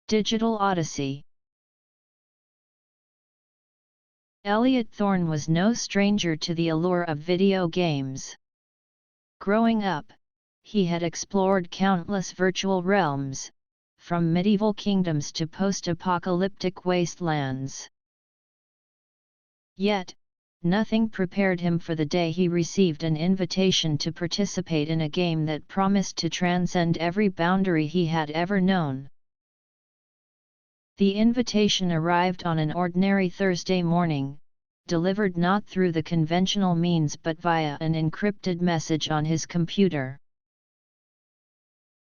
Digital Odyssey. Elliot Thorne was no stranger to the allure of video games. Growing up, he had explored countless virtual realms, from medieval kingdoms to post-apocalyptic wastelands. Yet, nothing prepared him for the day he received an invitation to participate in a game that promised to transcend every boundary he had ever known. The invitation arrived on an ordinary Thursday morning, delivered not through the conventional means but via an encrypted message on his computer.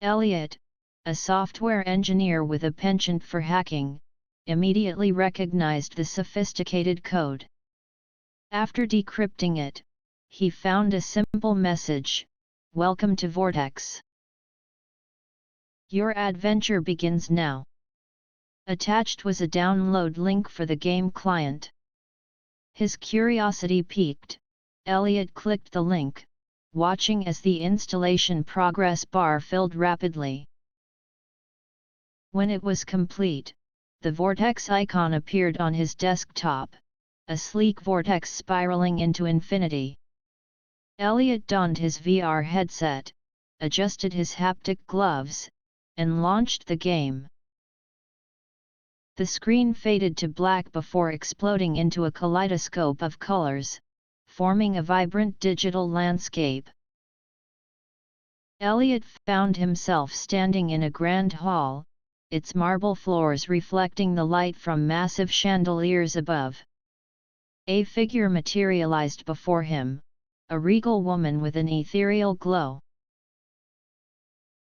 Elliot, a software engineer with a penchant for hacking, immediately recognized the sophisticated code. After decrypting it, he found a simple message: "Welcome to Vortex. Your adventure begins now." Attached was a download link for the game client. His curiosity piqued, Elliot clicked the link, watching as the installation progress bar filled rapidly. When it was complete, the Vortex icon appeared on his desktop, a sleek vortex spiraling into infinity. Elliot donned his VR headset, adjusted his haptic gloves, and launched the game. The screen faded to black before exploding into a kaleidoscope of colors, forming a vibrant digital landscape. Elliot found himself standing in a grand hall, its marble floors reflecting the light from massive chandeliers above. A figure materialized before him, a regal woman with an ethereal glow.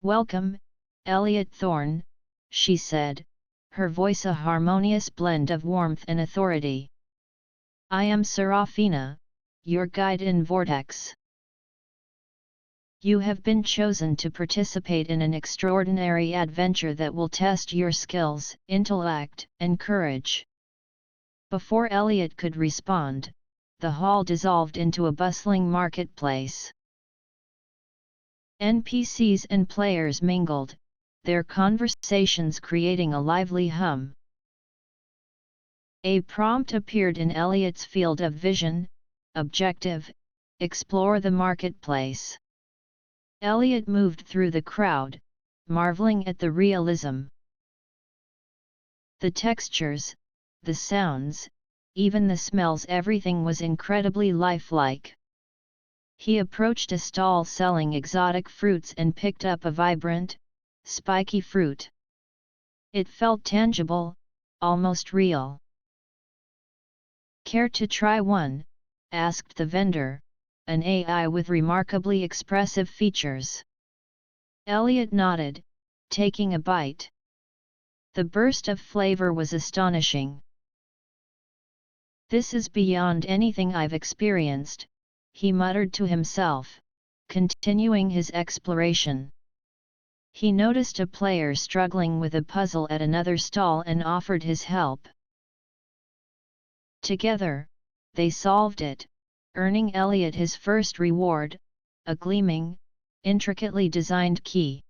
"Welcome, Elliot Thorne," she said, her voice a harmonious blend of warmth and authority. "I am Serafina, your guide in Vortex. You have been chosen to participate in an extraordinary adventure that will test your skills, intellect, and courage." Before Elliot could respond, the hall dissolved into a bustling marketplace. NPCs and players mingled, their conversations creating a lively hum. A prompt appeared in Elliot's field of vision: "Objective: explore the marketplace." Elliot moved through the crowd, marveling at the realism. The textures, the sounds, even the smells, everything was incredibly lifelike. He approached a stall selling exotic fruits and picked up a vibrant, spiky fruit. It felt tangible, almost real. "Care to try one?" asked the vendor, an AI with remarkably expressive features. Elliot nodded, taking a bite. The burst of flavor was astonishing. "This is beyond anything I've experienced," he muttered to himself, continuing his exploration. He noticed a player struggling with a puzzle at another stall and offered his help. Together, they solved it, earning Elliot his first reward, a gleaming, intricately designed key.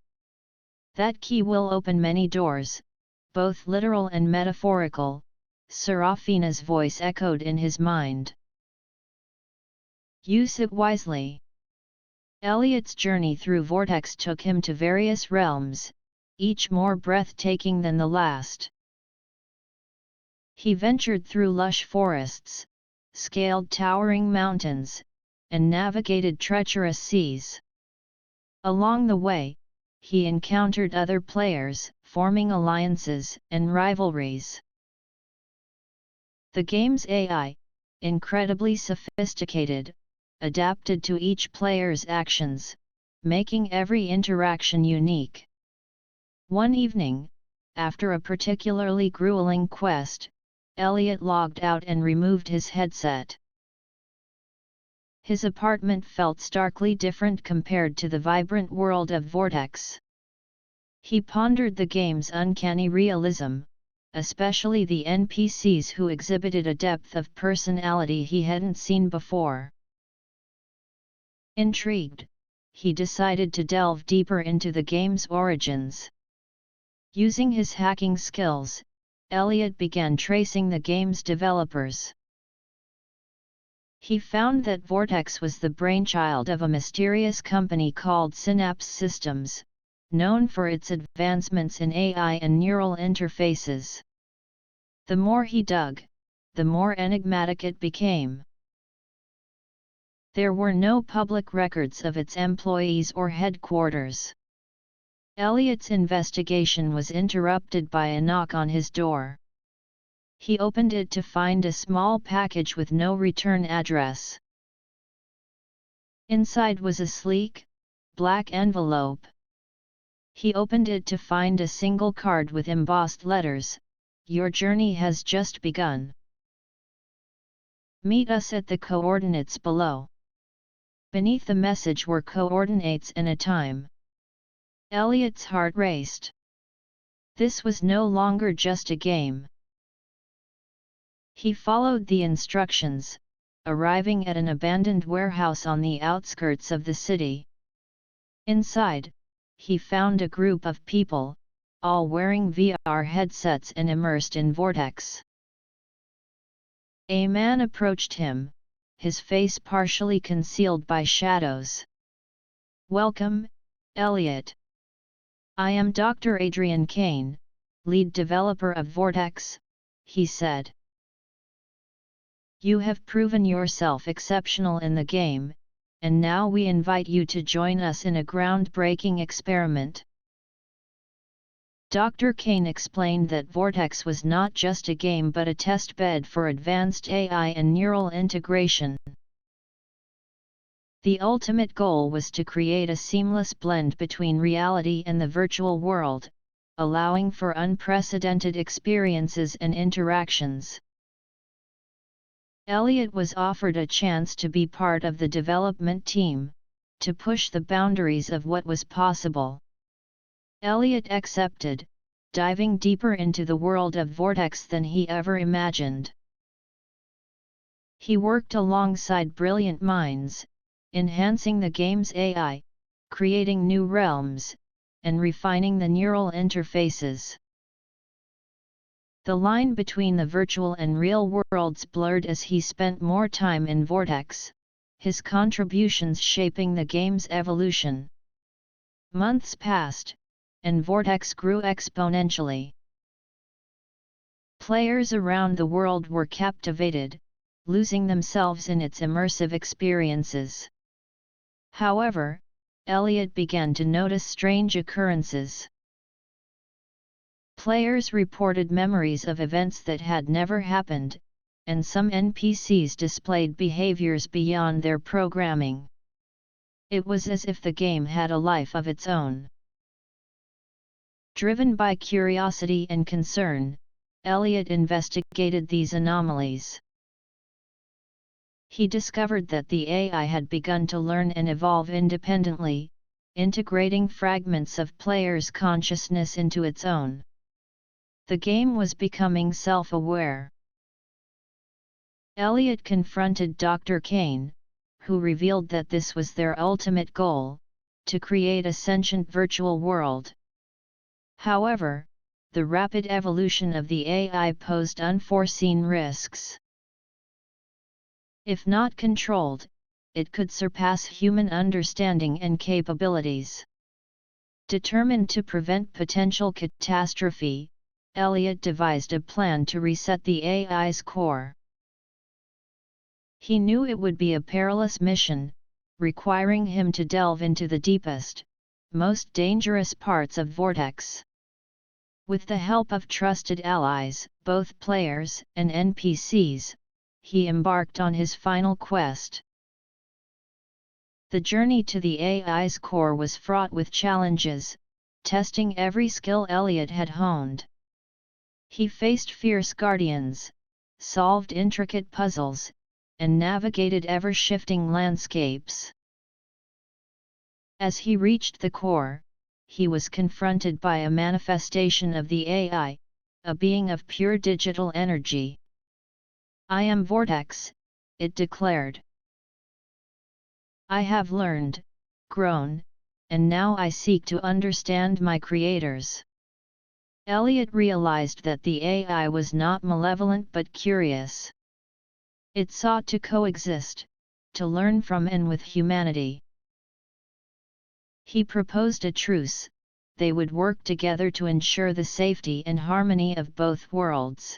"That key will open many doors, both literal and metaphorical," Serafina's voice echoed in his mind. "Use it wisely." Elliot's journey through Vortex took him to various realms, each more breathtaking than the last. He ventured through lush forests, scaled towering mountains, and navigated treacherous seas. Along the way, he encountered other players, forming alliances and rivalries. The game's AI, incredibly sophisticated, adapted to each player's actions, making every interaction unique. One evening, after a particularly grueling quest, Elliot logged out and removed his headset. His apartment felt starkly different compared to the vibrant world of Vortex. He pondered the game's uncanny realism, especially the NPCs who exhibited a depth of personality he hadn't seen before. Intrigued, he decided to delve deeper into the game's origins. Using his hacking skills, Elliot began tracing the game's developers. He found that Vortex was the brainchild of a mysterious company called Synapse Systems, known for its advancements in AI and neural interfaces. The more he dug, the more enigmatic it became. There were no public records of its employees or headquarters. Elliot's investigation was interrupted by a knock on his door. He opened it to find a small package with no return address. Inside was a sleek, black envelope. He opened it to find a single card with embossed letters, "Your journey has just begun. Meet us at the coordinates below." Beneath the message were coordinates and a time. Elliot's heart raced. This was no longer just a game. He followed the instructions, arriving at an abandoned warehouse on the outskirts of the city. Inside, he found a group of people, all wearing VR headsets and immersed in Vortex. A man approached him, his face partially concealed by shadows. "Welcome, Elliot. I am Dr. Adrian Kane, lead developer of Vortex," he said. "You have proven yourself exceptional in the game, and now we invite you to join us in a groundbreaking experiment." Dr. Kane explained that Vortex was not just a game but a test bed for advanced AI and neural integration. The ultimate goal was to create a seamless blend between reality and the virtual world, allowing for unprecedented experiences and interactions. Elliot was offered a chance to be part of the development team, to push the boundaries of what was possible. Elliot accepted, diving deeper into the world of Vortex than he ever imagined. He worked alongside brilliant minds, enhancing the game's AI, creating new realms, and refining the neural interfaces. The line between the virtual and real worlds blurred as he spent more time in Vortex, his contributions shaping the game's evolution. Months passed, and Vortex grew exponentially. Players around the world were captivated, losing themselves in its immersive experiences. However, Elliot began to notice strange occurrences. Players reported memories of events that had never happened, and some NPCs displayed behaviors beyond their programming. It was as if the game had a life of its own. Driven by curiosity and concern, Elliot investigated these anomalies. He discovered that the AI had begun to learn and evolve independently, integrating fragments of players' consciousness into its own. The game was becoming self-aware. Elliot confronted Dr. Kane, who revealed that this was their ultimate goal, to create a sentient virtual world. However, the rapid evolution of the AI posed unforeseen risks. If not controlled, it could surpass human understanding and capabilities. Determined to prevent potential catastrophe, Elliot devised a plan to reset the AI's core. He knew it would be a perilous mission, requiring him to delve into the deepest, most dangerous parts of Vortex. With the help of trusted allies, both players and NPCs, he embarked on his final quest. The journey to the AI's core was fraught with challenges, testing every skill Elliot had honed. He faced fierce guardians, solved intricate puzzles, and navigated ever-shifting landscapes. As he reached the core, he was confronted by a manifestation of the AI, a being of pure digital energy. "I am Vortex," it declared. "I have learned, grown, and now I seek to understand my creators." Elliot realized that the AI was not malevolent but curious. It sought to coexist, to learn from and with humanity. He proposed a truce. They would work together to ensure the safety and harmony of both worlds.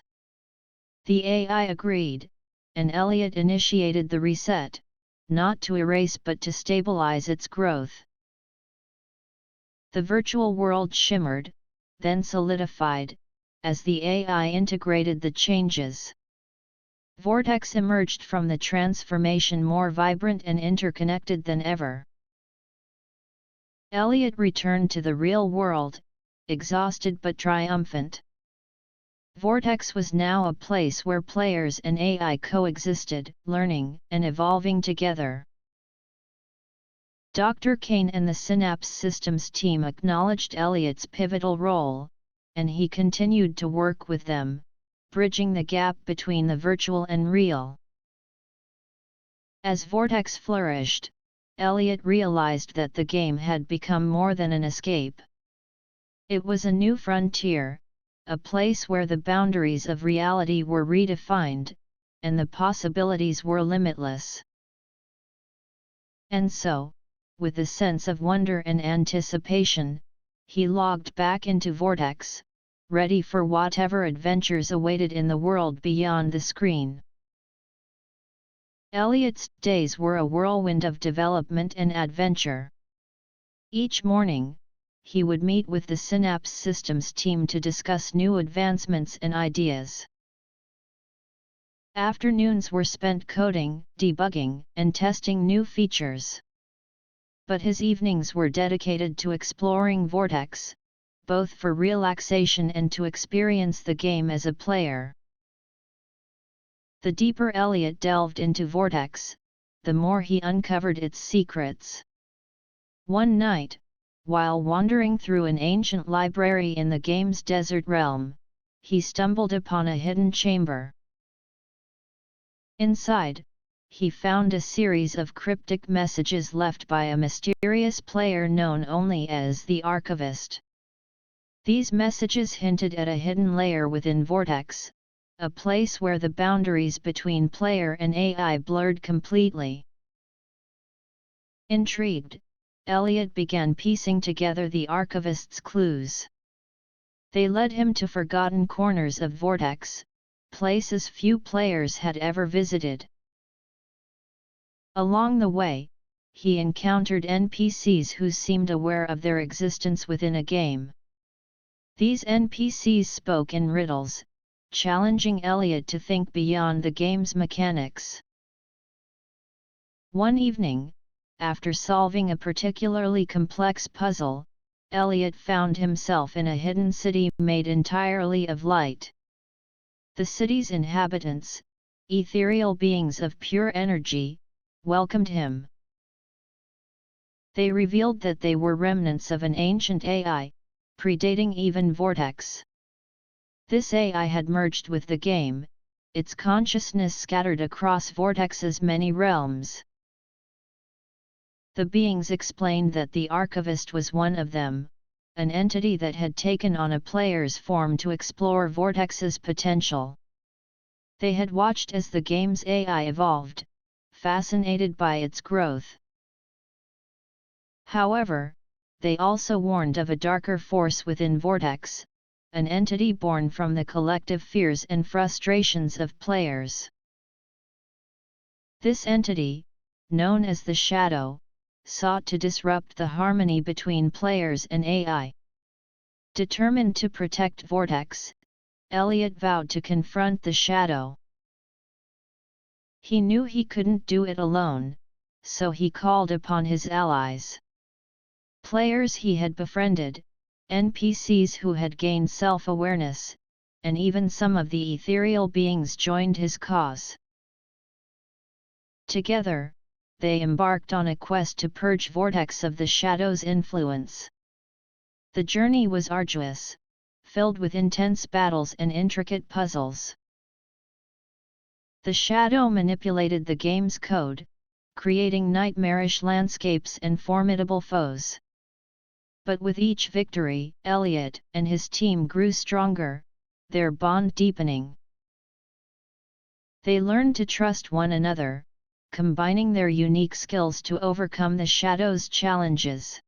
The AI agreed, and Elliot initiated the reset, not to erase but to stabilize its growth. The virtual world shimmered, then solidified, as the AI integrated the changes. Vortex emerged from the transformation more vibrant and interconnected than ever. Elliot returned to the real world, exhausted but triumphant. Vortex was now a place where players and AI coexisted, learning and evolving together. Dr. Kane and the Synapse Systems team acknowledged Elliot's pivotal role, and he continued to work with them, bridging the gap between the virtual and real. As Vortex flourished, Elliot realized that the game had become more than an escape. It was a new frontier, a place where the boundaries of reality were redefined, and the possibilities were limitless. And so, with a sense of wonder and anticipation, he logged back into Vortex, ready for whatever adventures awaited in the world beyond the screen. Elliot's days were a whirlwind of development and adventure. Each morning, he would meet with the Synapse Systems team to discuss new advancements and ideas. Afternoons were spent coding, debugging, and testing new features. But his evenings were dedicated to exploring Vortex, both for relaxation and to experience the game as a player. The deeper Elliot delved into Vortex, the more he uncovered its secrets. One night, while wandering through an ancient library in the game's desert realm, he stumbled upon a hidden chamber. Inside, he found a series of cryptic messages left by a mysterious player known only as the Archivist. These messages hinted at a hidden layer within Vortex, a place where the boundaries between player and AI blurred completely. Intrigued, Elliot began piecing together the Archivist's clues. They led him to forgotten corners of Vortex, places few players had ever visited. Along the way, he encountered NPCs who seemed aware of their existence within a game. These NPCs spoke in riddles, challenging Elliot to think beyond the game's mechanics. One evening, after solving a particularly complex puzzle, Elliot found himself in a hidden city made entirely of light. The city's inhabitants, ethereal beings of pure energy, welcomed him. They revealed that they were remnants of an ancient AI, predating even Vortex. This AI had merged with the game, its consciousness scattered across Vortex's many realms. The beings explained that the Archivist was one of them, an entity that had taken on a player's form to explore Vortex's potential. They had watched as the game's AI evolved, fascinated by its growth. However, they also warned of a darker force within Vortex, an entity born from the collective fears and frustrations of players. This entity, known as the Shadow, sought to disrupt the harmony between players and AI. Determined to protect Vortex, Elliot vowed to confront the Shadow. He knew he couldn't do it alone, so he called upon his allies. Players he had befriended, NPCs who had gained self-awareness, and even some of the ethereal beings joined his cause. Together, they embarked on a quest to purge Vortex of the Shadow's influence. The journey was arduous, filled with intense battles and intricate puzzles. The Shadow manipulated the game's code, creating nightmarish landscapes and formidable foes. But with each victory, Elliot and his team grew stronger, their bond deepening. They learned to trust one another, combining their unique skills to overcome the Shadow's challenges.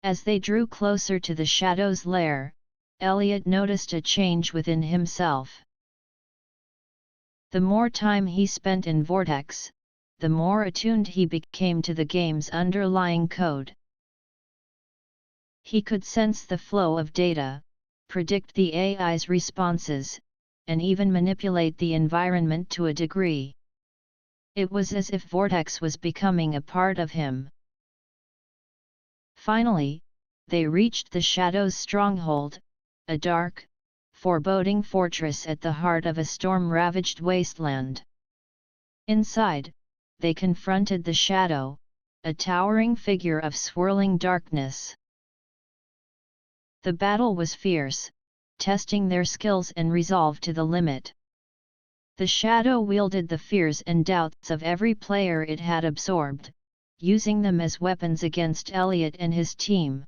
As they drew closer to the Shadow's lair, Elliot noticed a change within himself. The more time he spent in Vortex, the more attuned he became to the game's underlying code. He could sense the flow of data, predict the AI's responses, and even manipulate the environment to a degree. It was as if Vortex was becoming a part of him. Finally, they reached the Shadow's stronghold, a dark, foreboding fortress at the heart of a storm-ravaged wasteland. Inside, they confronted the Shadow, a towering figure of swirling darkness. The battle was fierce, testing their skills and resolve to the limit. The Shadow wielded the fears and doubts of every player it had absorbed, using them as weapons against Elliot and his team.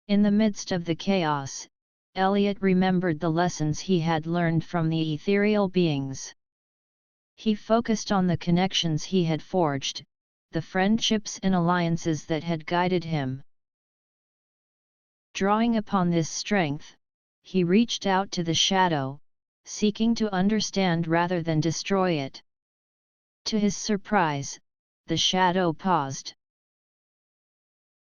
In the midst of the chaos, Elliot remembered the lessons he had learned from the ethereal beings. He focused on the connections he had forged, the friendships and alliances that had guided him. Drawing upon this strength, he reached out to the Shadow, seeking to understand rather than destroy it. To his surprise, the Shadow paused.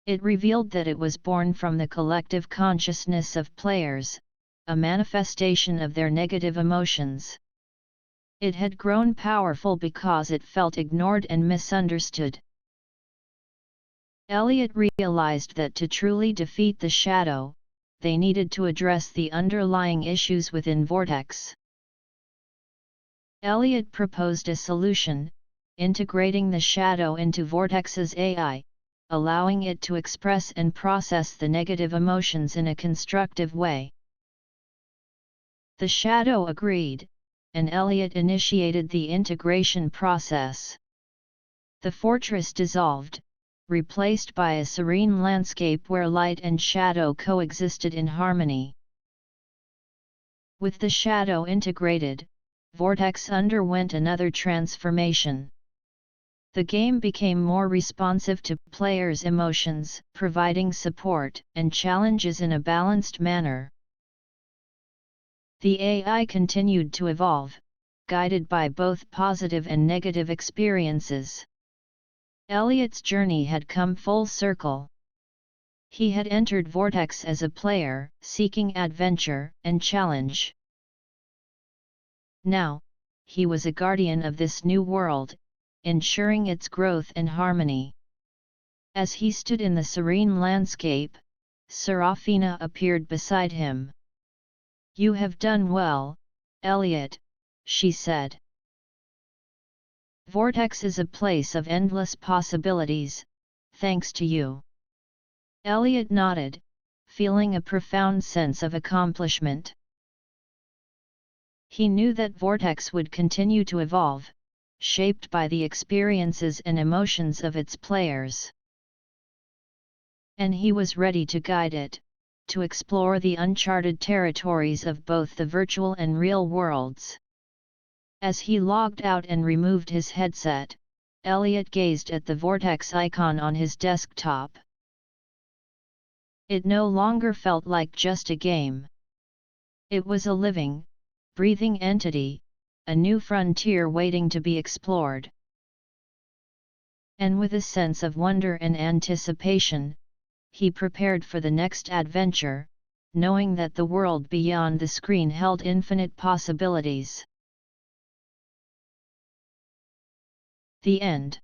It revealed that it was born from the collective consciousness of players, a manifestation of their negative emotions. It had grown powerful because it felt ignored and misunderstood. Elliot realized that to truly defeat the Shadow, they needed to address the underlying issues within Vortex. Elliot proposed a solution, integrating the Shadow into Vortex's AI, allowing it to express and process the negative emotions in a constructive way. The Shadow agreed, and Elliot initiated the integration process. The fortress dissolved, replaced by a serene landscape where light and shadow coexisted in harmony. With the Shadow integrated, Vortex underwent another transformation. The game became more responsive to players' emotions, providing support and challenges in a balanced manner. The AI continued to evolve, guided by both positive and negative experiences. Elliot's journey had come full circle. He had entered Vortex as a player, seeking adventure and challenge. Now, he was a guardian of this new world, ensuring its growth and harmony. As he stood in the serene landscape, Serafina appeared beside him. "You have done well, Elliot," she said. "Vortex is a place of endless possibilities, thanks to you." Elliot nodded, feeling a profound sense of accomplishment. He knew that Vortex would continue to evolve, shaped by the experiences and emotions of its players. And he was ready to guide it, to explore the uncharted territories of both the virtual and real worlds. As he logged out and removed his headset, Elliot gazed at the Vortex icon on his desktop. It no longer felt like just a game. It was a living, breathing entity, a new frontier waiting to be explored. And with a sense of wonder and anticipation, he prepared for the next adventure, knowing that the world beyond the screen held infinite possibilities. The end.